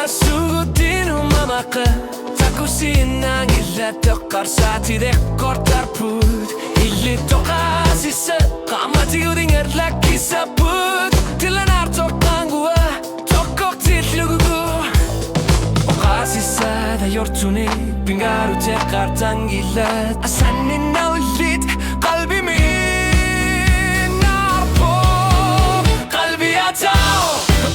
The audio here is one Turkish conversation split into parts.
sugutin umamaka takusinang ilatok karsati rekordar put illi tokasisa kamati udingar laki sabut tilanar tokangua tokok tillugu okasisa da yortuni pingaru tekartan gilat asanin naulit kalbimi narpo kalbi atao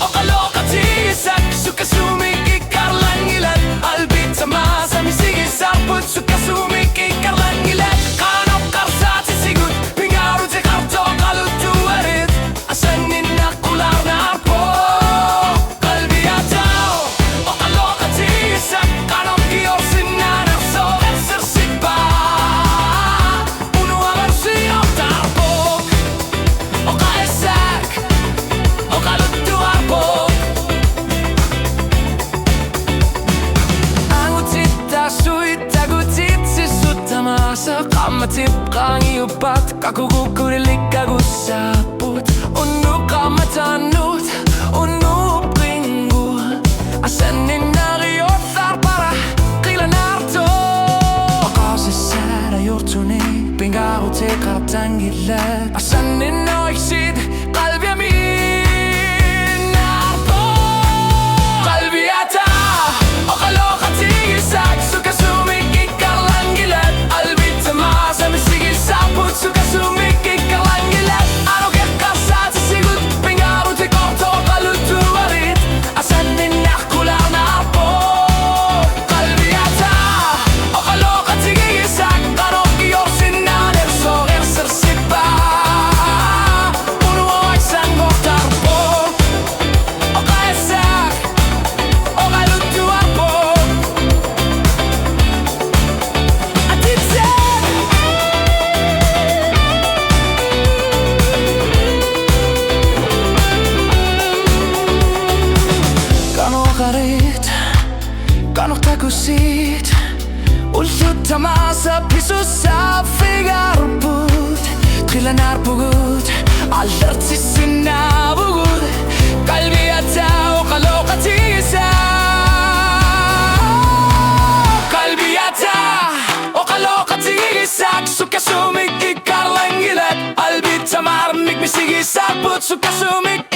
okalokati isak sukasumik ikarlan gilat albit sama sami sige sarput sukasumik ikarlan gilat kanok karsati sigut pingaru tekarto kalutu arit asanin nakular narpo kalbi atao okalokati isak kanok giorsin nanakso exercipa uno aversi optarpo okaesak okalutu arpo Kamatip kangi upat kakukukurilikkagu saput Unnu kamatanut unnu pringu Asanin nariotar para kilanarto Okasisara yortuni pingaru tekartan gilat Asanin oiksid kalbiami narpo Kalbi ata okalokati isak sukasumik ikarlan gilat Sami sige saput sukasumik ikarlan gilat Anokek karsati sigut pingaru tekorto kalutu arit Asanin nakular narpo kalbi ata okalokati gigisak Kanok giorsin nanerso exercipa uno oaisan gortarpo okaesak okalutu arpo Kanok takusit Ullut tamasa pisusa figarput Trilanar pugut Alertsisin nabugut Kalbi ata okalokati isa Kalbi ata okalokati isak Sukasumik ikarlan gilat Albit tamar mikmisigi sarput Sukasumik